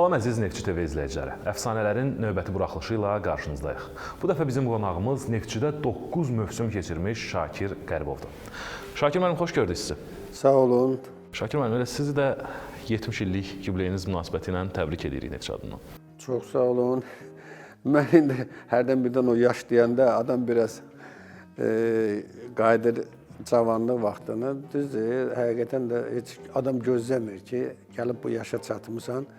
Salam əziz Neftçi TV izləyiciləri. Əfsanələrin növbəti buraxılışı ilə qarşınızdayıq. Bu dəfə bizim qonağımız Neftçidə 9 mövsüm keçirmiş Şakir Qəribovdur. Şakir müəllim, xoş gördük sizi. Sağ olun. Şakir müəllim, elə sizi də 70 illik yubileyiniz münasibəti ilə təbrik edirik Neftçi adından. Çox sağ olun. Mən indi hərdən birdən o yaş deyəndə adam biraz qayıdır cavanlıq vaxtını. Düzdür, həqiqətən də heç adam gözləmir ki, gəlib bu yaşa çatmışsan.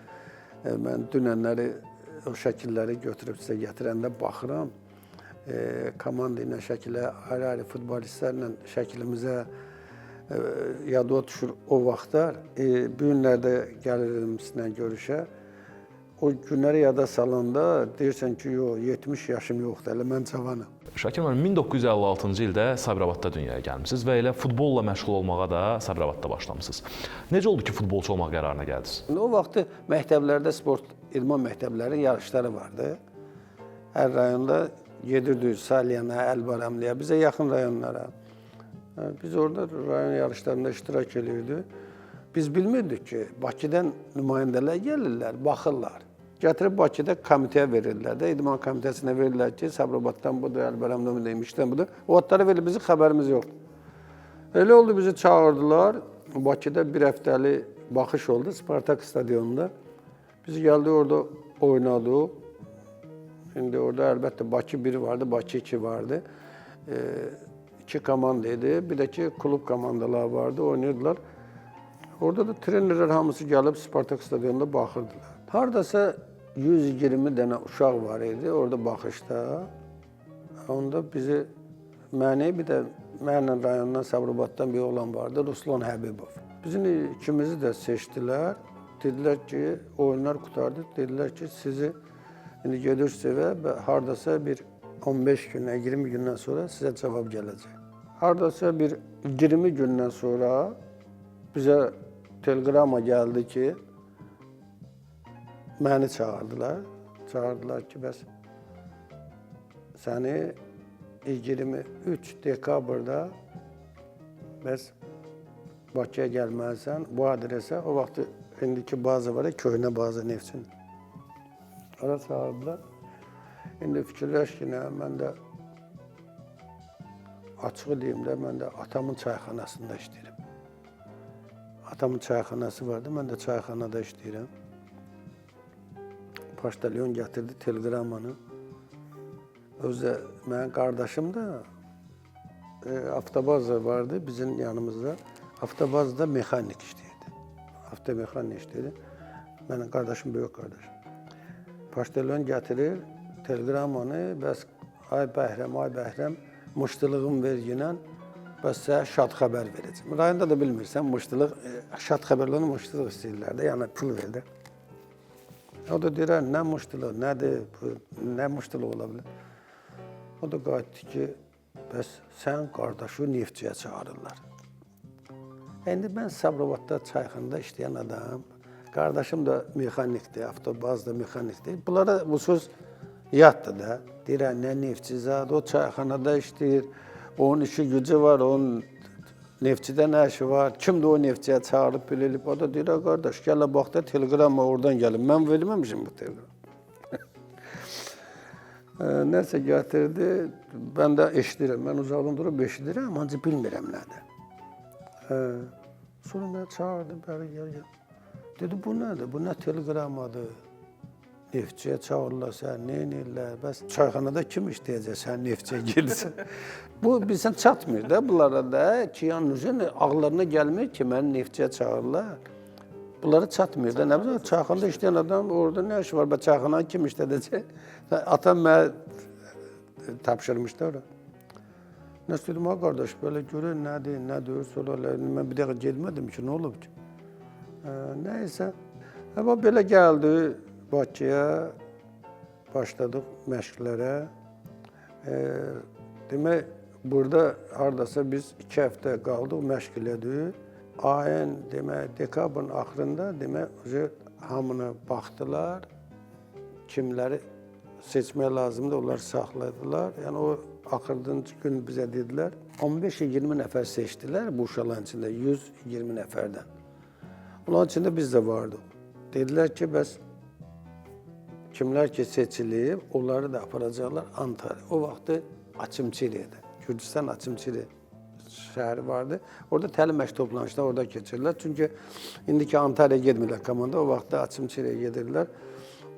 Mən dünənləri o şəkilləri götürüb sizə gətirəndə baxıram. Komanda ilə şəkilə, ayrı-ayrı futbolistlərlə şəkilimizə yada düşür o vaxtlar. Bu günlərdə gəlirim sizinlə görüşə. O günləri yada salanda deyirsən ki, yox, 70 yaşım yoxdur, elə mən cavanım. Şakir müəllim, 1956-cı ildə Sabirabadda dünyaya gəlmisiniz və elə futbolla məşğul olmağa da Sabirabadda başlamısınız. Necə oldu ki, futbolçu olmaq qərarına gəldiniz? O vaxtı məktəblərdə sport, idman məktəbləri yarışları vardı. Hər rayonda gedirdik Salyana, Əlbaramlıya, bizə yaxın rayonlara. Biz orada rayon yarışlarında iştirak edirdik. Biz bilmirdik ki, Bakıdan nümayəndələr gəlirlər, baxırlar. Gətirib Bakıda komitəyə verirlər də, idman komitəsinə verirlər ki, Sabirabaddan budur, Əlbaramdan budur, İmişdən budur. O adları verir, bizim xəbərimiz yoxdur. Elə oldu, bizi çağırdılar. Bakıda bir həftəli baxış oldu Spartak stadionunda. Biz gəldik orada oynadıq. İndi orada əlbəttə Bakı 1 vardı, Bakı 2 vardı. 2 komanda idi, bir də ki klub komandaları vardı, oynayırdılar. Orada da trenerlər hamısı gəlib Spartak stadionunda baxırdılar. Haradasa 120 dənə uşaq var idi orada baxışda. Onda bizi, bir də mənlə rayondan, Sabirabaddan bir oğlan vardı, Ruslan Həbibov. Bizim ikimizi də seçdilər. Dedilər ki, oyunlar qutardı. Dedilər ki, sizi indi gedirsiniz və haradasa bir 15 gündən, 20 gündən sonra sizə cavab gələcək. Haradasa bir 20 gündən sonra bizə telegrama gəldi ki, məni çağırdılar. Çağırdılar ki, bəs səni 23 dekabrda bəs Bakıya gəlməlisən, bu adresə, o vaxt indiki baza var ya, köhnə baza Neftçinin. Ora çağırdılar. İndi fikirləş ki, mən də açıq deyim də, mən də atamın çayxanasında işləyirəm. Atamın çayxanası vardı, mən də çayxanada işləyirəm. Poçtalyon gətirdi telegramanı. Özü mənim qardaşım da avtobazda vardı bizim yanımızda. Avtobazda mexanik işləyirdi. Avtomexanik işləyirdi. Mənim qardaşım böyük qardaşım. Poçtalyon gətirir telegramanı, bəs ay Bəhrəm, muştuluğun verginə, bəs sənə şad xəbər verəcəm. Rayonda da bilmirsən, muştuluq, şad xəbərlərini muştuluq istəyirlər də, yəni pul verdi. O da deyir, nə muştuluq, nədir, nə muştuluq ola bilər. O da qayıtdı ki, bəs sən qardaşı Neftçiyə çağırırlar. İndi mən Sabirabadda çayxanada işləyən adam, qardaşım da mexanikdir, avtobazda mexanikdir. Bunlara bu söz yaddır da. Deyir, nə Neftçi zad, o çayxanada işləyir, onun işi gücü var, onun Neftçidə nə işi var, kimdir o Neftçiyə çağırıb bililib. O da deyir, qardaş, gələ bax da telegrama oradan gəlib. Mən verməmişim bu telegram. Nəsə gətirdi, mən də eşidirəm, mən uzaqdan durub eşidirəm, ancaq bilmirəm nədir. Sonra mən çağırdım, bəri gəl. Dedi, bu nədir, bu nə telegramadır? Neftçiyə çağırırlar, sən nə edirlər? Bəs çayxanada kim işləyəcək, sən Neftçiyə gelirsən? Bu, bilsən, çatmır da bunlara da ki, yəni ağlarına gəlmir ki, məni Neftçiyə çağırırlar. Bunlara çatmır da, nə bileyim, çayxanada işləyən adam, orada nə işi var, bəs çayxanada kim işlədəcək? Atam mənə tapşırmışdı ora. Nəsə dedim, ha qardaş, belə görür, nədir, sonra mən bir dəqiqə gelmədim ki, nə olub ki? Nəysə, amma belə gəldi. Bakıya başladıq məşqlərə. Demək, burada haradasa biz 2 həftə qaldıq, məşq elədik. Ayın, demək, dekabrın axırında, demək, hamını baxdılar. Kimləri seçmək lazımdır, onları saxladılar. Yəni, o axırıncı gün bizə dedilər, 15-20 nəfər seçdilər bu uşaqların içində, 120 nəfərdən. Onların içində biz də vardıq. Dedilər ki, bəs kimlər ki seçilib, onları da aparacaqlar Antalya. O vaxtı Açımçiri'də, Gürcistan Açımçiri şəhəri vardı. Orada təlim məşq toplanışları orada keçirirlər. Çünki indiki Antalya'ya getmirlər komanda, o vaxtda Açımçiri'yə gedirlər.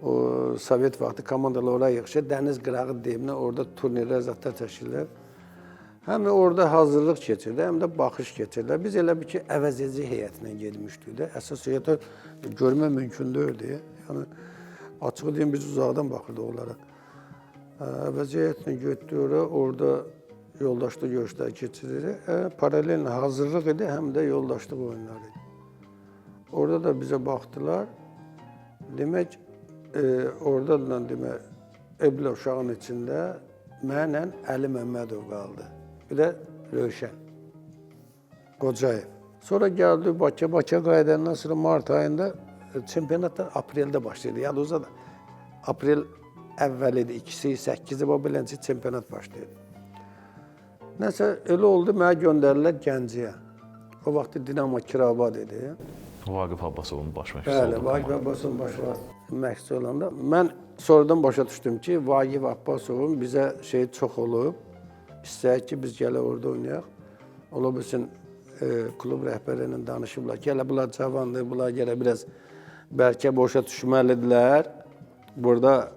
O Sovet vaxtı komandalar oraya yığışır, dəniz qırağı deyiminə orada turnirlər, zatlar təşkillər. Həm də orada hazırlıq keçirdi, həm də baxış keçirdi. Biz elə bir ki, əvəzedici heyətinə getmişdik də. Əsas heyətə görmə mümkün deyildi. Yəni, açıq deyim, biz uzaqdan baxırdıq onlara. Əvəzedici heyətinə getdik orada yoldaşlıq görüşləri keçiririk. Paralel hazırlıq idi, həm də yoldaşlıq oyunları idi. Orada da bizə baxdılar. Demək, orada da demək, Eblə uşağın içində mənlə Əli Məmmədov qaldı. Bir də Rövşən Qocayev. Sonra gəldi Bakıya. Bakıya qayıdandan sonra mart ayında çempionatlar apreldə başlayırdı. Yəni o da aprel əvvəl idi, 2-si 8-i bu beləncə çempionat başlayırdı. Nəsə elə oldu, mənə göndərirlər Gəncəyə. O vaxtı Dinamo Kirabad idi. Vaqif Abbasovun baş məşqçisi oldu. Bəli, Vaqif Abbasovun baş məşqçisi olanda mən sonradan başa düşdüm ki, Vaqif Abbasovun bizə çox olub. İstəyək ki, biz gələ orada oynayaq. Ola bilsin, klub rəhbəri ilə danışıblar ki, hələ bunlar cavandır, bunlar gələ biraz bəlkə boşa düşməlidirlər. Burada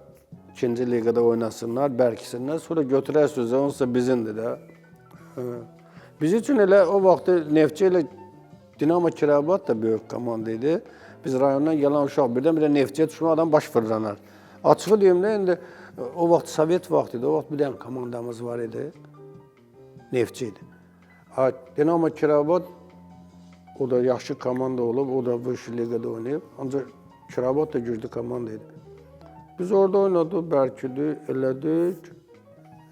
ikinci liqada oynasınlar, bərkisinlər. Sonra götürərsiniz, onsa bizindir də. Biz üçün elə o vaxtı Neftçi ilə Dinamo Kirabad da böyük komanda idi. Biz rayondan gələn uşaq birdən-birə Neftçiyə düşmə adam baş fırlanar. Açığı deyim də, indi o vaxt Sovet vaxtı idi, o vaxt bir dənə komandamız var idi. Neftçi idi. Dinamo Kirabad, o da yaxşı komanda olub, o da bu liqada oynayıb. Ancaq Kirabad da güclü komanda idi. Biz orada oynadık, bərkidik, elədik,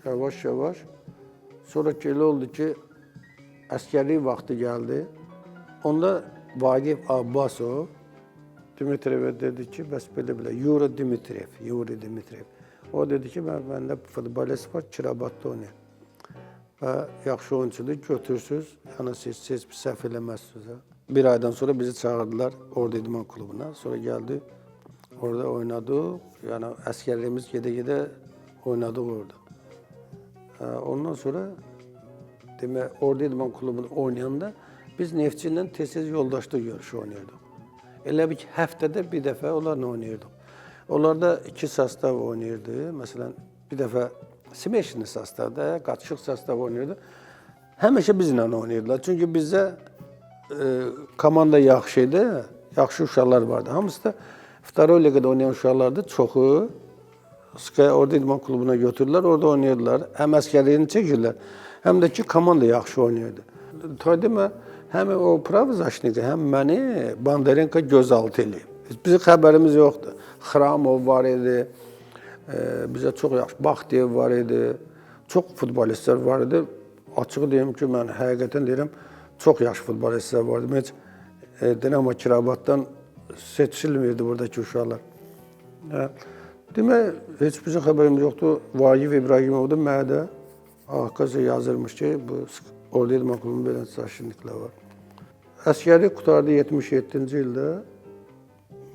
yavaş-yavaş. Sonra elə oldu ki, əskərlik vaxtı gəldi. Onda Vaqif Abbasov Dimitriyevə dedi ki, bəs belə, Yuri Dimitriyev. O dedi ki, məndə futbolist var, Kirabadda oynayır. Və yaxşı oyuncudur, götürsünüz, yəni siz səhv eləməzsiniz. Bir aydan sonra bizi çağırdılar Ordu İdman klubuna. Sonra gəldi, orada oynadıq. Yəni əskərliyimiz gedə-gedə oynadıq orada. Ondan sonra demək, Ordu İdman klubunu oynayanda biz Neftçi ilə tez-tez yoldaşlıq görüşü oynayırdıq. Elə bir ki, həftədə bir dəfə onlarla oynayırdıq. Onlarda 2 sastav oynayırdı. Məsələn, bir dəfə Smeşini sastavda, qaçışıq sastav oynayırdı. Həmişə bizlə oynayırdılar. Çünki bizdə komanda yaxşı idi, yaxşı uşaqlar vardı. Hamısı da Vtoroy liqada oynayan uşaqlardı, çoxu. Ordu İdman klubuna götürdülər, orada oynayırdılar. Həm əskərliyini çəkirlər, həm də ki, komanda yaxşı oynayırdı. Demə, həm o Pravzaşnikə, həm məni Bandarenka gözaltı eləyib. Bizim xəbərimiz yoxdur. Xramov var idi, bizə çox yaxşı, Baxtiyev var idi, çox futbolistlər var idi. Açığı deyim ki, mən həqiqətən deyirəm, çox yaxşı futbolistlər var idi. Heç Dinamo Kirabaddan seçilmirdi buradakı uşaqlar. Demək, heç bizim xəbərimiz yoxdur. Vaqif İbrahimov da mənə də Ağqazı yazırmış ki, bu Ordu İdman klubunun belə çaşınlıqlar var. Əskərlik qutardı 77-ci ildə.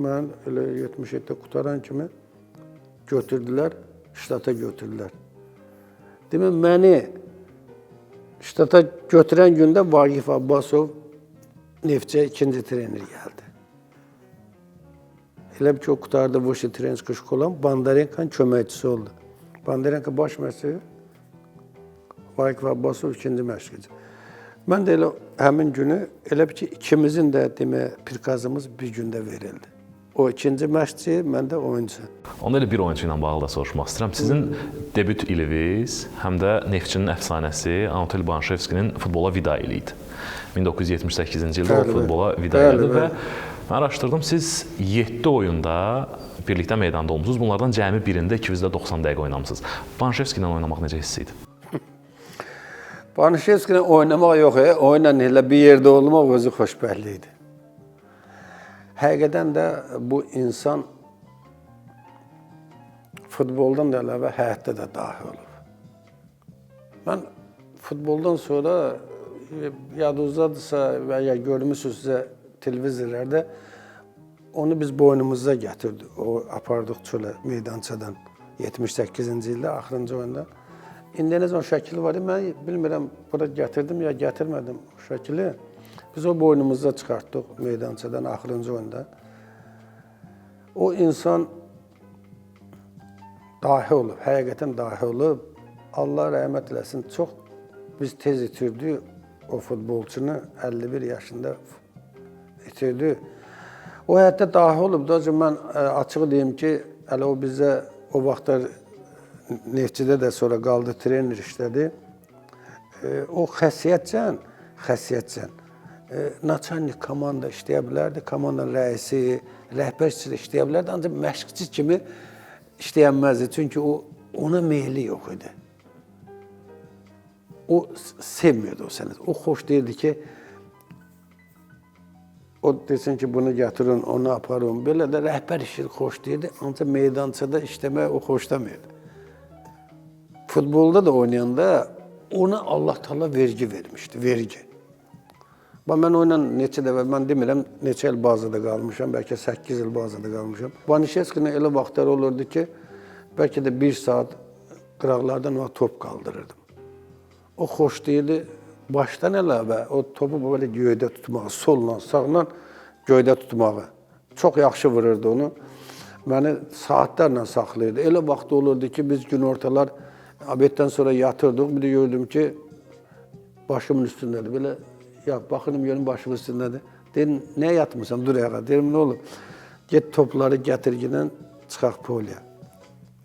Mən elə 77-də qutaran kimi götürdülər, ştata götürdülər. Demək, məni ştata götürən gündə Vaqif Abbasov Neftçiyə ikinci trener gəldi. Elə bir ki, o qutarda Vuşi Trençki şkolan Bandarenkanın köməkçisi oldu. Bandarenka baş məşqçi, Vaqif Abbasov ikinci məşqçi. Mən də elə həmin günü, elə bir ki, ikimizin də demək, prikazımız bir gündə verildi. O ikinci məşqçi, mən də oyuncu. Onda elə bir oyuncu ilə bağlı da soruşmaq istəyirəm. Sizin debüt iliniz, həm də Neftçinin əfsanəsi Anatol Banşevskinin futbola vida ili idi. 1978-ci ildə o futbola vida elədi və mən araşdırdım, siz 7 oyunda birlikdə meydanda olmusunuz. Bunlardan cəmi birində ikiniz də 90 dəqiqə oynamısınız. Banşevski ilə oynamaq necə hiss idi? Banşevski ilə oynamaq yox, oyla elə bir yerdə olmaq özü xoşbəxtlik idi. Həqiqətən də bu insan futboldan da əlavə həyatda da dahi olub. Mən futboldan sonra yadınızdadırsa və ya görmüsünüzsə televizorlarda onu biz boynumuzda gətirdik. O apardıq çölə meydançadan 78-ci ildə axırıncı oyunda. İndi necə o şəkili var, mən bilmirəm bura gətirdim ya gətirmədim o şəkili. Biz o boynumuzda çıxartdıq meydançadan axırıncı oyunda. O insan dahi olub, həqiqətən dahi olub. Allah rəhmət eləsin, çox biz tez itirdik o futbolçunu, 51 yaşında itirdik. O həyatda dahi olub da, mən açıq deyim ki, hələ o bizə o vaxtlar Neftçidə də sonra qaldı, trener işlədi. O xəssiyyətcən, naçalnik komanda işləyə bilərdi, komandanın rəisi, rəhbərçisi işləyə bilərdi, ancaq məşqçi kimi işləyənməzdi, çünki ona meyli yox idi. O sevmiyordu o sənət. O xoş deyirdi ki, o desin ki, bunu gətirin, onu aparın. Belə də rəhbər işi xoş deyirdi, ancaq meydançada işləmək o xoşlamıyordu. Futbolda da oynayanda ona Allah Teala vergi vermişdi, vergi. Mən onunla neçə dəfə, mən demirəm, neçə il bazada qalmışam, bəlkə 8 il bazada qalmışam. Banişevskinin elə vaxtlar olurdu ki, bəlkə də 1 saat qıraqlardan o top qaldırırdım. O xoş deyirdi, başdan əlavə o topu böyle göydə tutmağı, solla, sağla göydə tutmağı. Çox yaxşı vururdu onu. Məni saatlərlə saxlayırdı. Elə vaxt olurdu ki, biz gün ortalar abeddən sonra yatırdıq. Bir də gördüm ki, başımın üstündədir. Belə, ya baxırım, görüm başımın üstündədir. Dedim, nə yatmışam, dur ayağa. Dedim, nə olub? Get topları gətirginən çıxaq poliyə.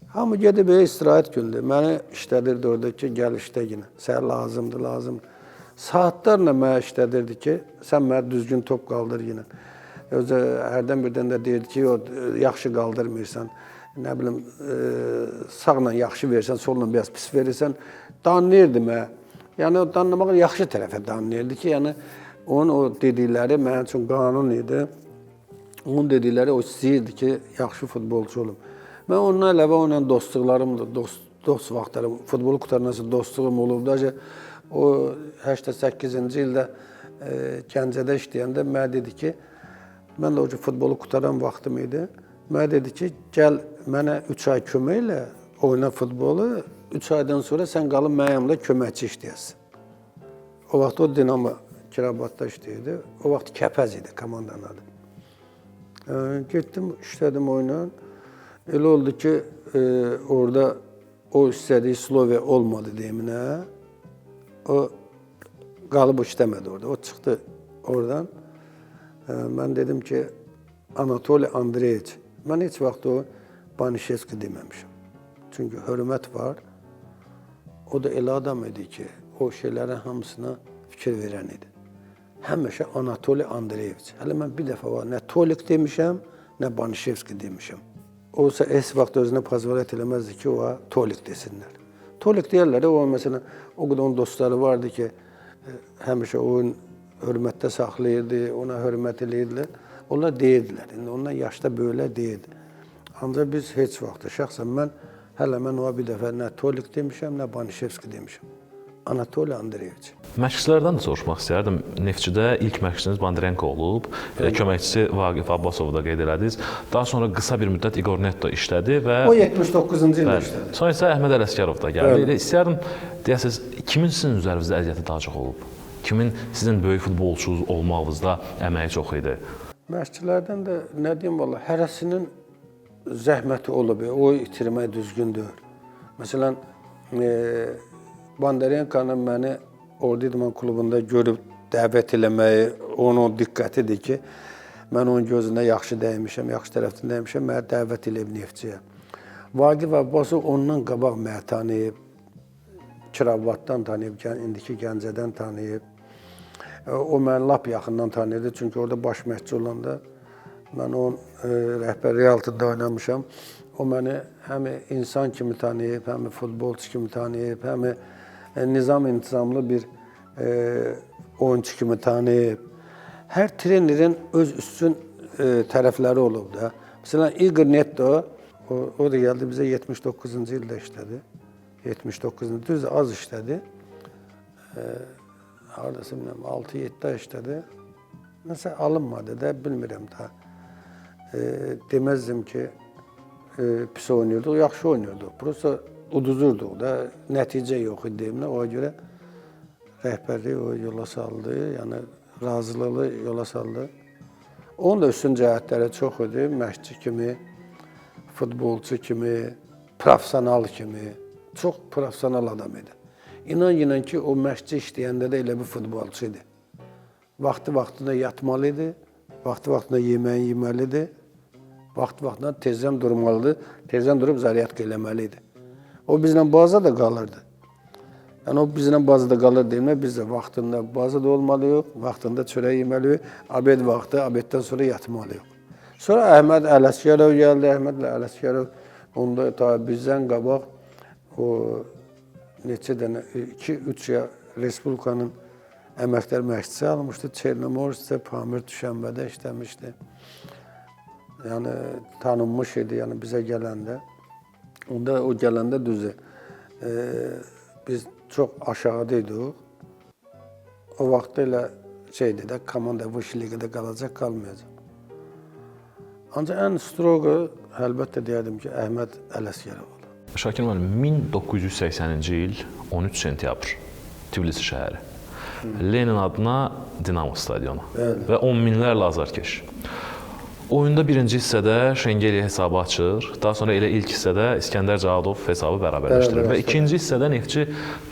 Hamı gedib istirahət gündür. Məni işlədirdi orada ki, gəl işlə yine. Sən lazımdır, lazımdır. Saatlərlə mənə işlədirdi ki, sən mənə düzgün top qaldır yine. Özə hərdən birdən də deyirdi ki, yaxşı qaldırmırsan. Nə bilim, sağla yaxşı versən, solla biraz pis verirsən. Danlayırdı mənə. Yəni, o danlamağın yaxşı tərəfə danlayırdı ki, yəni, onun o dedikləri mənim üçün qanun idi. Onun dedikləri o istəyirdi ki, yaxşı futbolçu olum. Mən onunla əlavə onunla dostluqlarımdır, dost vaxtlarım, futbolu qutarandan sonra dostluğum olubdu. O 88-ci ildə Gəncədə işləyəndə mənə dedi ki, mən də o futbolu qutaran vaxtım idi. Mənə dedi ki, gəl mənə 3 ay kömək elə, oyna futbolu, 3 aydan sonra sən qalın mənim yanımda köməkçi işləyəsin. O vaxt o Dinamo Kirabatda işləyirdi. O vaxt Kəpəz idi komandanın adı. Getdim, işlədim oyuna. Elə oldu ki, orada o istədiyi Slovya olmadı deyiminə. O qalıb işləmədi orada. O çıxdı oradan. Mən dedim ki, Anatoliy Andreyeviç. Mən heç vaxt o Banişevski deməmişim. Çünki hörmət var. O da elə adam idi ki, o şeylərin hamısına fikir verən idi. Həmişə Anatoliy Andreyeviç. Hələ mən bir dəfə var, nə Tolik demişəm, nə Banişevski demişəm. Olsa heç vaxt özünə pazvarət eləməzdi ki, o Tolik desinlər. Tolik deyərlər, o məsələn, o qədər onun dostları vardı ki, həmişə onun hörmətdə saxlayırdı, ona hörmət eləyirdilər. Onlar deyirdilər, indi ondan yaşda böyle deyirdi. Ancaq biz heç vaxt, şəxsən mən ona bir dəfə nə Tolik demişəm, nə Banişevski demişəm. Anatoliy Andreyeviç. Məşqçilərdən də soruşmaq istəyərdim. Neftçidə ilk məşqçiniz Bondarenko olub, köməkçisi Vaqif Abbasovu da qeyd elədiniz. Daha sonra qısa bir müddət Igor Netto işlədi və o 79-cu ildə işlədi. Sonra isə Əhməd Ələsgərov da gəldi. İstəyərdim deyəsiniz, kimin sizin üzərinizdə əziyyəti daha çox olub? Kimin sizin böyük futbolçunuz olmağınızda əməyi çox idi? Məşqçilərdən də nə deyim valla, hərəsinin zəhməti olub, o itirmək düzgündür. Məsələn, Bondarenkanın məni Ordu İdman klubunda görüb dəvət eləməyi, onun diqqətidir ki, mən onun gözündə yaxşı dəymişəm, yaxşı tərəfdən dəymişəm, mənə dəvət eləyib Neftçiyə. Vaqif Abbasov ondan qabaq mənə tanıyıb, Kirabatdan tanıyıb, indiki Gəncədən tanıyıb. O məni lap yaxından tanıyırdı, çünki orada baş məşqçi olanda mən onun rəhbər Realtıda oynamışam. O məni həm insan kimi tanıyıb, həm futbolçu kimi tanıyıb, həm nizam-intizamlı bir oyuncu kimi tanıyıb. Hər trenerin öz üstün tərəfləri olub da. Məsələn, Igor Netto, o da gəldi bizə 79-cu ildə işlədi. 79-cu düz az işlədi. Haradasa 6-7 işlədi. Nəsə alınmadı da, bilmirəm daha. Deməzdim ki, pis oynuyorduk, yaxşı oynuyorduk. Prosta uduzurduq da, nəticə yox idi. Ona görə rəhbərlik o yola saldı, yəni razılığı yola saldı. Onun da üstün cəhətləri çox idi. Məşqçi kimi, futbolçu kimi, profesional kimi. Çox profesional adam idi. İnan ki, o məşqçi işləyəndə də elə bir futbolçu idi. Vaxtı-vaxtında yatmalı idi, vaxtı-vaxtında yeməyi yeməlidir, vaxtı-vaxtında tezdən durmalıdır, tezdən durub zaryadka eləməli idi. O bizlə bazada qalırdı. Yəni o bizlə bazada qalır deyilmə, biz də vaxtında bazada olmalıyıq, vaxtında çörək yeməliyik, abed vaxtı, abeddən sonra yatmalıyıq. Sonra Əhməd Ələsgərov gəldi, Əhməd Ələsgərov onda ta bizdən qabaq o neçə dənə, 2-3 ya Respublikanın əməkdar məşqçisi almışdı. Çernomorskdə, Pamir Düşənbədə işləmişdi. Yəni tanınmış idi, yəni bizə gələndə. Onda o gələndə düzdür. Biz çox aşağıdaydık. O vaxt elə şeydi də, komanda Vışi Liqada qalacaq, qalmayacaq. Ancaq ən stroqu, əlbəttə deyərdim ki, Əhməd Ələsgərov oldu. Şakir müəllim, 1980-ci il 13 sentyabr Tbilisi şəhəri. Lenin adına Dinamo stadionu və 10 minlərlə azarkeş. Oyunda birinci hissədə Şengeli hesabı açır, daha sonra elə ilk hissədə İskəndər Cavadov hesabı bərabərləşdirir və ikinci hissədə Neftçi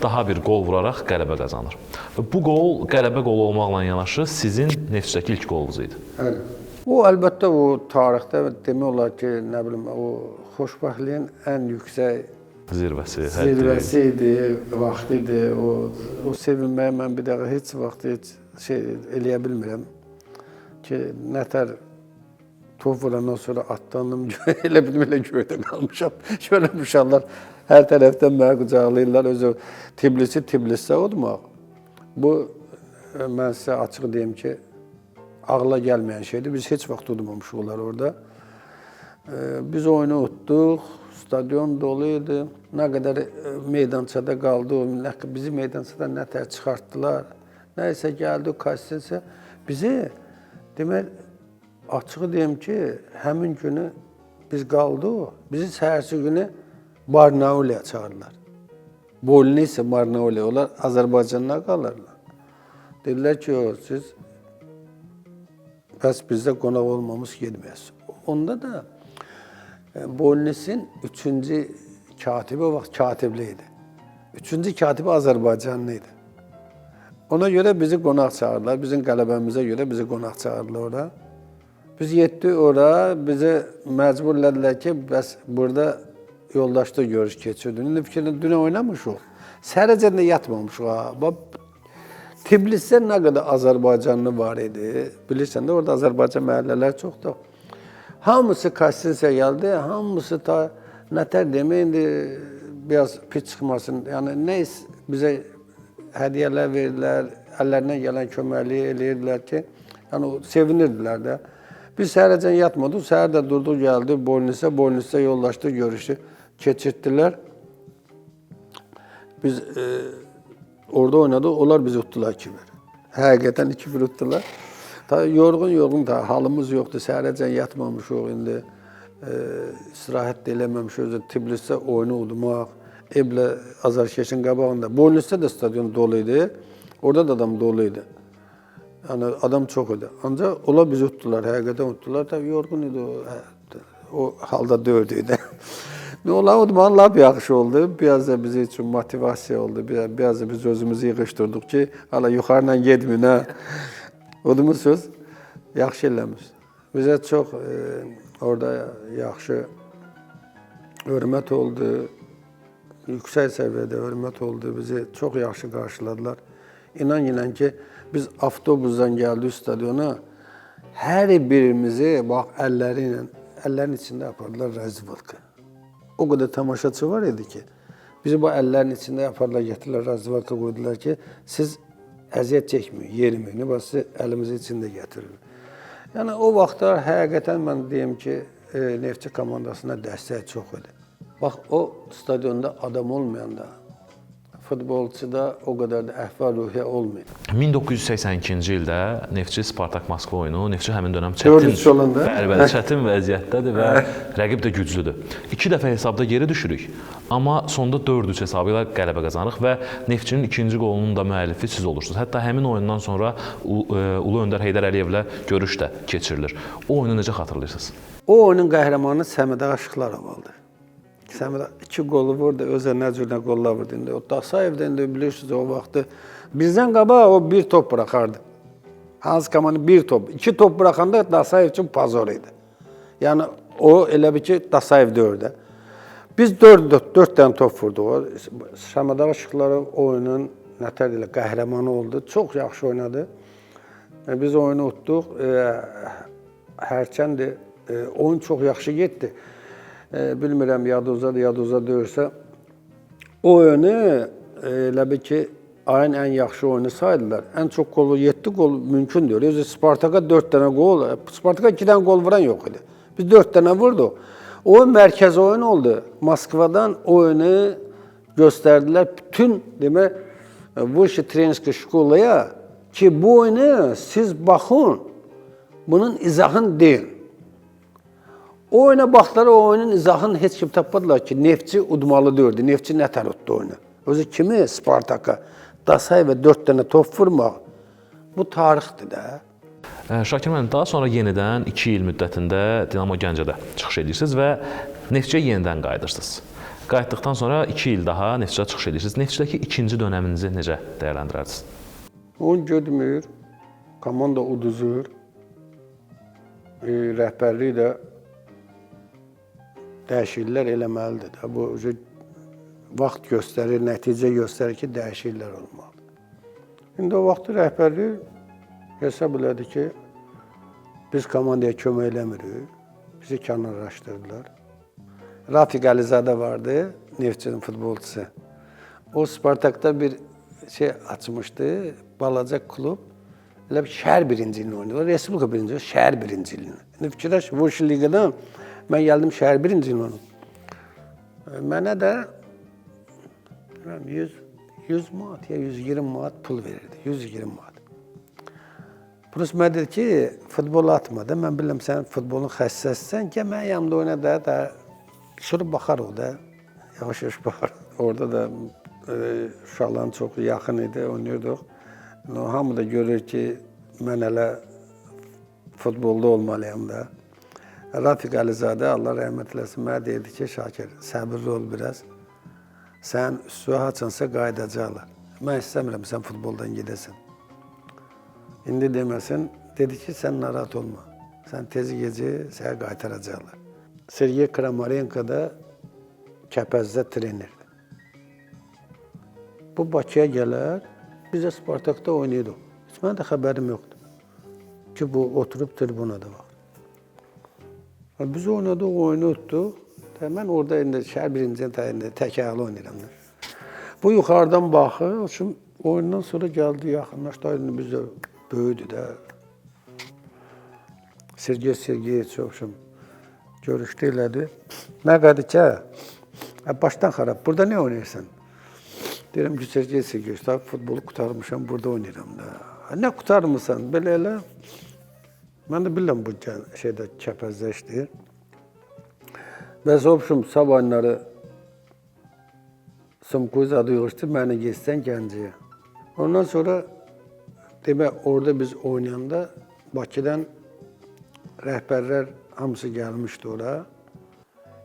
daha bir qol vuraraq qələbə qazanır. Və bu qol qələbə qolu olmaqla yanaşı sizin Neftçidəki ilk qolunuz idi. O əlbəttə o tarixdə demək olar ki, nə bilim, o xoşbəxtliyin ən yüksək zirvəsi idi, vaxtı idi. O sevinməyə mən bir dəqiqə heç vaxt eləyə bilmirəm ki, nətər top vurandan sonra atlandım, elə bilməklə göydə qalmışam. Şöyle uşaqlar hər tərəfdən mənə qucaqlayırlar, özü Tbilisdə udmaq. Bu, mən sizə açıq deyim ki, ağla gəlməyən şeydir. Biz heç vaxt udmamışıq onlar orada. Biz oyunu utduq, stadion dolu idi. Nə qədər meydançada qaldı, bizi meydançada nətər çıxartdılar. Nəysə gəldi, kastinsə. Bizi, demək, açığı deyim ki, həmin günü biz qaldıq, bizi səhərsi günü Barnauliyə çağırdılar. Bolni isə Barnauliyə, onlar Azərbaycanına qalırlar. Dedilər ki, siz bəs bizdə qonaq olmamız gedməyəsiz. Onda da Bolnisin 3-cü katibi o vaxt katibli idi. 3-cü katibi Azərbaycanlı idi. Ona görə bizi qonaq çağırdılar, bizim qələbəmizə görə bizi qonaq çağırdılar ora. Biz getdik ora, bizi məcburlədilər ki, bəs burada yoldaşda görüş keçirdik. İndi fikirlə dünə oynamışıq, sərəcəndə yatmamışıq. Tbilisdə nə qədər Azərbaycanlı var idi, bilirsən də orada Azərbaycan məhəllələr çoxdur. Hamısı kastinsiya gəldi, hamısı ta nətər demək, indi biraz pis çıxmasın. Yəni nə bizə hədiyyələr verdilər, əllərindən gələn köməkliyi eləyirdilər ki, yəni sevinirdilər də. Biz səhərəcən yatmadıq, səhər də durduq, gəldi Bolnisdə yoldaşdı, görüşdü, keçirtdilər. Biz orada oynadık, onlar bizi utdular 2-1. Həqiqətən 2-1 utdular. Yorğun, halımız yoxdur, səhərəcən yatmamışıq indi. İstirahət də eləməmişik, özü Tbilisdə oyunu udmaq, Eblə Azarkeşin qabağında. Bolnisdə də stadion dolu idi, orada da adam dolu idi. Yəni adam çox idi. Ancaq onlar bizi utdular, həqiqətən utdular. Tabii yorğun idi o halda dördüydü. Onlar udmaq lap yaxşı oldu. Biraz da bizim üçün motivasiya oldu. Biraz da biz özümüzü yığışdırdıq ki, hala yuxarıdan getməyin ha. Udmuşsunuz, yaxşı eləmişsiniz. Bizə çox orada yaxşı hörmət oldu. Yüksək səviyyədə hörmət oldu. Bizi çox yaxşı qarşıladılar. İnan ki, biz avtobusdan gəldik stadiona, hər birimizi bax əllərin içində apardılar razvodka. O qədər tamaşaçı var idi ki, bizi bu əllərin içində apardılar, gətirdilər razvodka qoydular ki, siz əziyyət çəkməyin, yeriməyin, bax sizi əlimizin içində gətirir. Yəni o vaxtlar həqiqətən mən deyim ki, Neftçi komandasına dəstək çox idi. Bax o stadionda adam olmayanda, futbolçuda o qədər də əhval-ruhiyyə olmayır. 1982-ci ildə Neftçi Spartak Moskva oyunu, Neftçi həmin dönəm Dördüncü olanda. bəli, çətin vəziyyətdədir və rəqib də güclüdür. 2 dəfə hesabda geri düşürük, amma sonda 4-3 hesabı ilə qələbə qazanırıq və Neftçinin ikinci qolunun da müəllifi siz olursunuz. Hətta həmin oyundan sonra Ulu Öndər Heydər Əliyevlə görüş də keçirilir. O oyunu necə xatırlayırsınız? O oyunun qəhrəmanı Səməd Aşıqlarov oldu. Səməd 2 qolu vurdu, özə nə cür nə qollar vurdu. İndi o Dasayevdən də bilirsiniz o vaxtı bizdən qabaq o bir top buraxardı. Hansı komandı bir top, 2 top buraxanda Dasayev üçün pozor idi. Yəni o elə bir ki Dasayev dördü. Biz 4 dənə top vurduq. Səməd Aşıqlarov oyunun nətər ilə qəhrəmanı oldu. Çox yaxşı oynadı. Biz oyunu utduq. Hərçənd oyun çox yaxşı getdi. Bilmirəm, yaduza deyirsə. O oyunu elə bir ki, ayın ən yaxşı oyunu saydılar. Ən çox gol, 7 gol mümkündür. Özü Spartaka 4 dənə gol, Spartaka 2 dənə gol vuran yox idi. Biz 4 dənə vurduq. O mərkəz oyun oldu. Moskvadan oyunu göstərdilər. Bütün, demək, Vışi Trenski şkolaya ki, bu oyunu siz baxın, bunun izahını deyin. O oyuna baxdılar, o oyunun izahını heç kim tapmadılar ki, Neftçi udmalı dördü. Neftçi nətər utdu oyunu? Özü kimi Spartaka, Dasayevə 4 dənə top vurmaq, bu tarixdir də. Şakir müəllim, daha sonra yenidən 2 il müddətində Dinamo Gəncədə çıxış edirsiniz və Neftçiyə yenidən qayıdırsınız. Qayıtdıqdan sonra 2 il daha Neftçiyə çıxış edirsiniz. Neftçidəki ikinci dönəminizi necə dəyərləndirərsiniz? Oyun getmir, komanda uduzur, rəhbərlik də dəyişikliklər eləməlidir. Bu vaxt göstərir, nəticə göstərir ki, dəyişikliklər olmalıdır. İndi o vaxtı rəhbərlik hesab elədi ki, biz komandaya kömək eləmirik, bizi kənarlaşdırdılar. Rafiq Əlizadə vardı, Neftçinin futbolçusu. O Spartakda bir şey açmışdı, balaca klub. Elə bir şəhər birinciliyini oynuyorlar, Respublika birinciliği, şəhər birinciliyini. İndi fikirləş, Vuşi Liqadan mən gəldim şəhər birinciliyini oynadım. Mənə də 100 manat ya 120 manat pul verirdi, 120 manat. Plus mən dedi ki, futbol atma da, mən bilirəm sən futbolun xəssəssən ki, mən yanımda oyna da, sürüb baxar o da, yavaş-yavaş baxar. Orada da uşaqların çox yaxın idi, oynuyorduk. Hamı da görür ki, mən hələ futbolda olmalıyam da. Rafiq Əlizadə, Allah rəhmət eləsin, mənə deyirdi ki, Şakir, səbirli ol biraz. Sən üstü haçansa qayıdacaqlar. Mən istəmirəm, sən futboldan gedəsən. İndi deməsin, dedi ki, sən narahat olma. Sən tezi gecə sənə qaytaracaqlar. Sergey Kramarenko da Kəpəzdə trenerdir. Bu Bakıya gələr, bizə Spartakda oynayırdıq. Heç mənim də xəbərim yoxdur ki, bu oturub tribunada var. Biz oynadıq, oyunu utduq. Mən orada indi şəhər birincinin tək ayaqlı oynayıram. Bu yuxarıdan baxır, oyundan sonra gəldi, yaxınlaşdı, biz də böyüdü də. Sergey çox görüşdü elədi. Nə qədi ki, başdan xarab, burada nə oynayırsan? Deyirəm ki, Sergey, futbolu qutarmışam, burada oynayıram da. Nə qutarmısan, belə elə. Mən də bilirəm bu şeydə Kəpəzdə işləyir. Bəs sabahları Sımquyuz adı yoxuşdu, məni geçsən Gəncəyə. Ondan sonra demək, orada biz oynayanda Bakıdan rəhbərlər hamısı gəlmişdi ora.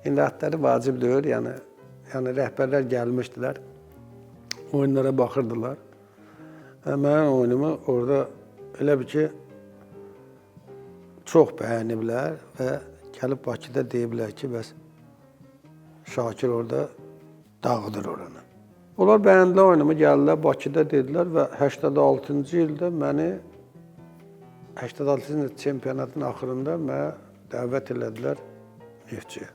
İndi adları vacib deyil, yəni rəhbərlər gəlmişdilər. Oyunlara baxırdılar. Mənim oyunumu orada elə bir ki, çox bəyəniblər və gəlib Bakıda deyiblər ki, bəs Şakir orada dağıdır oranı. Onlar bəyəndilər oyunumu, gəldilər Bakıda dedilər və 86-cı ildə məni 86-cı il çempionatın axırında mənə dəvət elədilər Neftçiyə.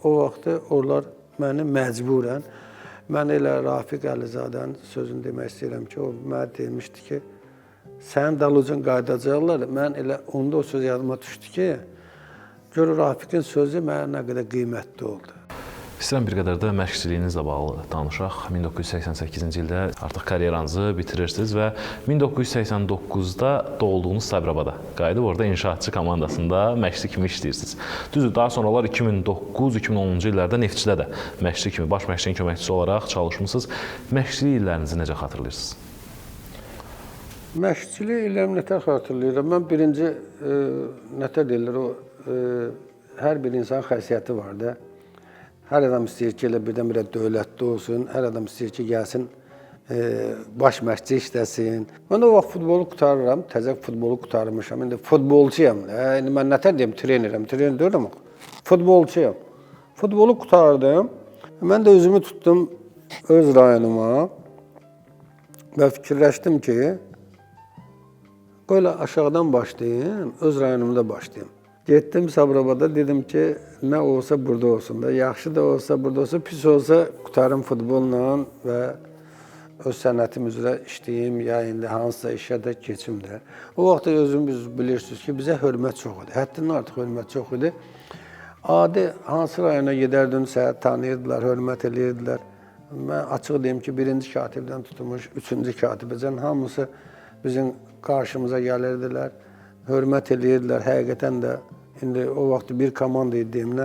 O vaxtı onlar məni məcburən, mən elə Rafiq Əlizadənin sözünü demək istəyirəm ki, o mənə demişdi ki, sənin dalıcan qayıdacaqlar. Mən elə onda o söz yadıma düşdü ki, gör Rafiqin sözü mənə nə qədər qiymətli oldu. İstəyirəm bir qədər də məşqçiliyinizlə bağlı danışaq. 1988-ci ildə artıq karyeranızı bitirirsiniz və 1989-da doğulduğunuz Sabirabada qayıdıb orada inşaatçı komandasında məşqçi kimi işləyirsiniz. Düzdür, daha sonralar 2009-2010-cu illərdə Neftçidə də məşqçi kimi, baş məşqçinin köməkçisi olaraq çalışmısınız. Məşqçilik illərinizi necə xatırlayırsınız? Məşqçilik illərimi nətər xatırlayıram. Mən birinci, nətər deyirlər, hər bir insanın xəsiyyəti var da. Hər adam istəyir ki, elə birdən-birə dövlətli olsun, hər adam istəyir ki, gəlsin, baş məşqçi işləsin. Mən o vaxt futbolu qutarıram, təzə futbolu qutarmışam. İndi futbolçuyam. İndi mən nətər deyim, trenerim, trener deyirəm. Futbolçuyam. Futbolu qutardım. Mən də özümü tutdum öz rayonuma və fikirləşdim ki, böyle aşağıdan başlayayım, öz rayonumda başlayayım. Getdim Sabirabada, dedim ki, nə olsa burada olsun da, yaxşı da olsa burada olsa, pis olsa qutarım futbolla və öz sənətim üzrə işləyim, ya indi hansısa işə də keçim də. O vaxt özünüz bilirsiniz ki, bizə hörmət çox idi, həddindən artıq hörmət çox idi. Adi hansı rayona gedərdinsə tanıyırdılar, hörmət edirdilər. Mən açıq deyim ki, birinci katibdən tutmuş, üçüncü katibəcən hamısı bizim qarşımıza gəlirdilər, hörmət edirdilər. Həqiqətən də indi o vaxt bir komanda idiyimlə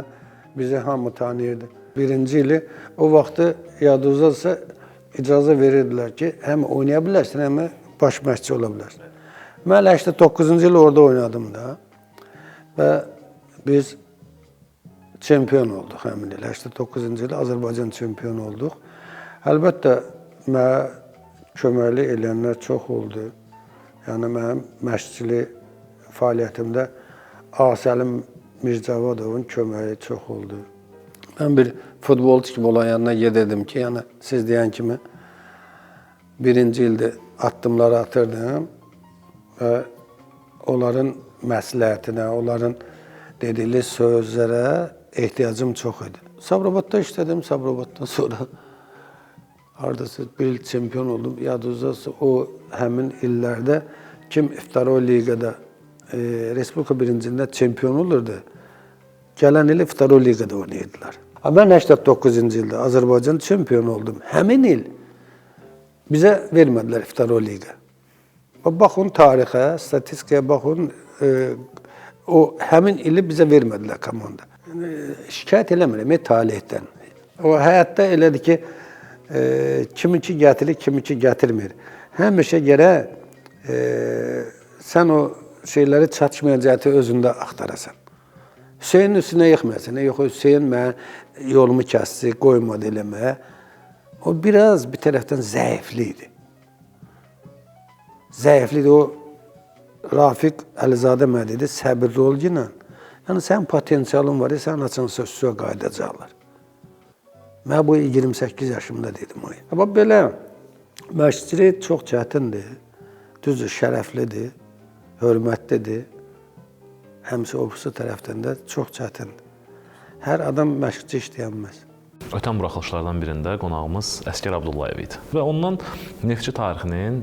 bizi hamı tanıyırdı. Birinci ili o vaxtı yadınızdadırsa icazə verirdilər ki, həm oynaya bilərsən, həm baş məşqçi ola bilərsən. Mən 89-cu il orada oynadım da və biz çempion olduq həmin il. 89-cu il Azərbaycan çempion olduq. Əlbəttə, mənə köməkli eləyənlər çox oldu. Yəni, mənim məşqçilik fəaliyyətimdə Asəlim Mircavadovun köməyi çox oldu. Mən bir futbolçu kimi olan yanına gedirdim ki, yəni siz deyən kimi birinci ildə addımları atırdım və onların məsləhətinə, onların dedikləri sözlərə ehtiyacım çox idi. Sabirabadda işlədim, Sabirabaddan sonra hardasa bir il çempion oldum. Yadınızdadırsa o həmin illərdə kim İftaro Liqada Respublika birincilində çempion olurdu, gələn il İftaro Liqada oynayırdılar. Mən 89-cu ildə Azərbaycan çempion oldum. Həmin il bizə vermədilər İftaro Liqa. Baxın tarixə, statistikaya baxın, o həmin ili bizə vermədilər komanda. Şikayət eləmirəm, talihdən. O həyatda elədir ki, kiminki gətirir, kiminki gətirmir. Həmişə gərək sən o şeyləri çatışmayacaqı özündə axtarasan. Hüseynin üstünə yıxmayasan. Yox, Hüseyin mən yolumu kəsdi, qoymadı eləməyə. O biraz bir tərəfdən zəifli idi. Zəifli idi. O Rafiq Əlizadə mənə dedi, səbirli ol ki, yəni sənin potensialın var, sən açınsa üstüyə qayıdacaqlar. Mən bu 28 yaşımda dedim o. Amma belə məşqçilik çox çətindir. Düzdür, şərəflidir, hörmətlidir. Həmçə o birisi tərəfdən də çox çətindir. Hər adam məşqçi işləyənməz. Ötən buraxılışlardan birində qonağımız Əskər Abdullayev idi və ondan Neftçi tarixinin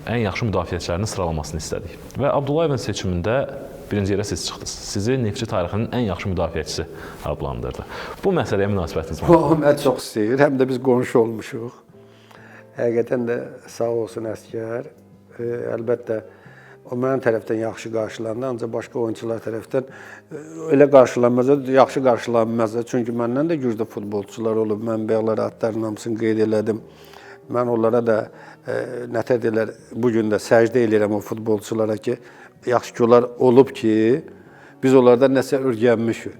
ən yaxşı müdafiəçilərinin sıralamasını istədik. Və Abdullayevin seçimində birinci yerə siz çıxdınız. Sizi Neftçi tarixinin ən yaxşı müdafiəçisi adlandırdı. Bu məsələyə münasibətiniz var? O, mən çox istəyir. Həm də biz qonşu olmuşuq. Həqiqətən də sağ olsun Əskər. Əlbəttə, o mənim tərəfdən yaxşı qarşılandı, ancaq başqa oyunçular tərəfdən elə qarşılanmazdı, yaxşı qarşılanmazdı. Çünki məndən də güclü futbolçular olub, mən bəyaları adlarının hamısını qeyd elədim. Mən onlara da, nətər deyirlər, bugün də səcdə eləyirəm o futbolçulara ki, yaxşı ki, onlar olub ki, biz onlardan nəsə öyrənmişik.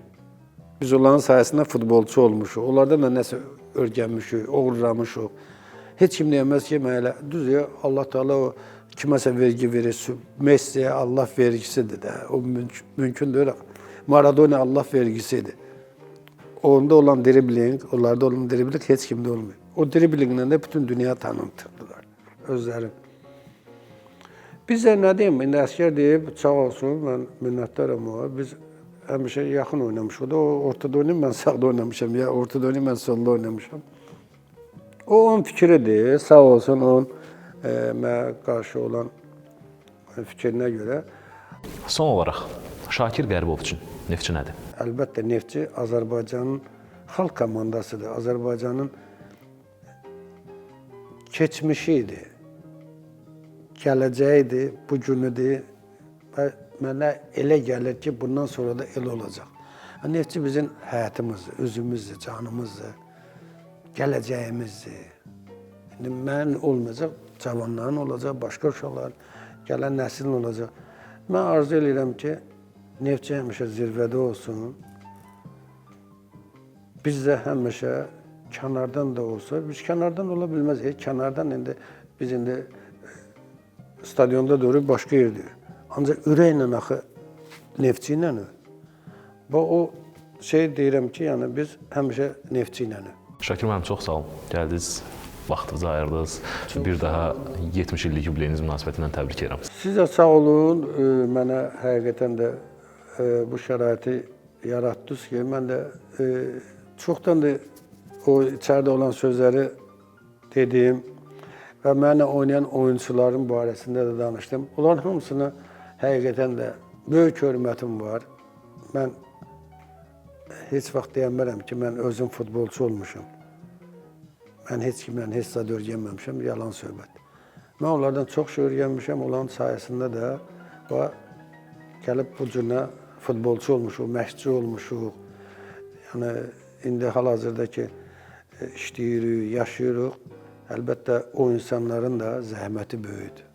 Biz onların sayəsində futbolçu olmuşuq, onlardan da nəsə öyrənmişik, uğurlamışıq. Heç kim deyəməz ki, mən elə, düz ya, Allah Teala o kiməsə vergi verir, Messi'yə Allah vergisidir də, o mümkündür. Maradona Allah vergisidir. Onda olan dribling, onlarda olan dribling heç kimdə olmuyor. O driblinglə də bütün dünya tanıtırdılar özləri. Biz də nə deyim, indi Əskər deyib, sağ olsun, mən minnətdaram o. Biz həmişə yaxın oynamışıq da, o ortada oynayım, mən sağda oynamışam, ya ortada oynayım, mən solda oynamışam. O onun fikridir, sağ olsun onun mənə qarşı olan fikrinə görə. Son olaraq, Şakir Qəribov üçün Neftçi nədir? Əlbəttə, Neftçi Azərbaycanın xalq komandasıdır. Azərbaycanın keçmişi idi, gələcəyidir, bu günüdür və mənə elə gəlir ki, bundan sonra da elə olacaq. Neftçi bizim həyatımızdır, özümüzdür, canımızdır, gələcəyimizdir. İndi mən olmayacaq, cavanların olacaq, başqa uşaqlar, gələn nəslin olacaq. Mən arzu edirəm ki, Neftçi həmişə zirvədə olsun. Biz də həmişə kənardan da olsa, biz kənardan ola bilməzik. Kənardan indi biz indi stadionda durup başqa yerdir. Ancaq ürəklə axı Neftçi ilə. O şey deyirəm ki, yəni biz həmişə Neftçi ilə. Şakir müəllim, çox sağ olun. Gəldiniz, vaxtınızı ayırdınız. Bir daha 70 illik yubileyiniz münasibətilə təbrik edirəm. Siz də sağ olun. Mənə həqiqətən də bu şəraiti yaratdınız ki, mən də çoxdan da o içəridə olan sözləri dedim və mənə oynayan oyunçuların barəsində də danışdım. Onların hamısına həqiqətən də böyük hörmətim var. Mən heç vaxt deyəmərəm ki, mən özüm futbolçu olmuşam. Mən heç kimdən heç zad öyrənməmişəm, yalan söhbət. Mən onlardan çox şey öyrənmişəm, onların sayəsində də gəlib bu cürə futbolçu olmuşuq, məşqçi olmuşuq. Yəni, indi hal-hazırda ki, işləyirik, yaşayırıq. Əlbəttə, o insanların da zəhməti böyüdür.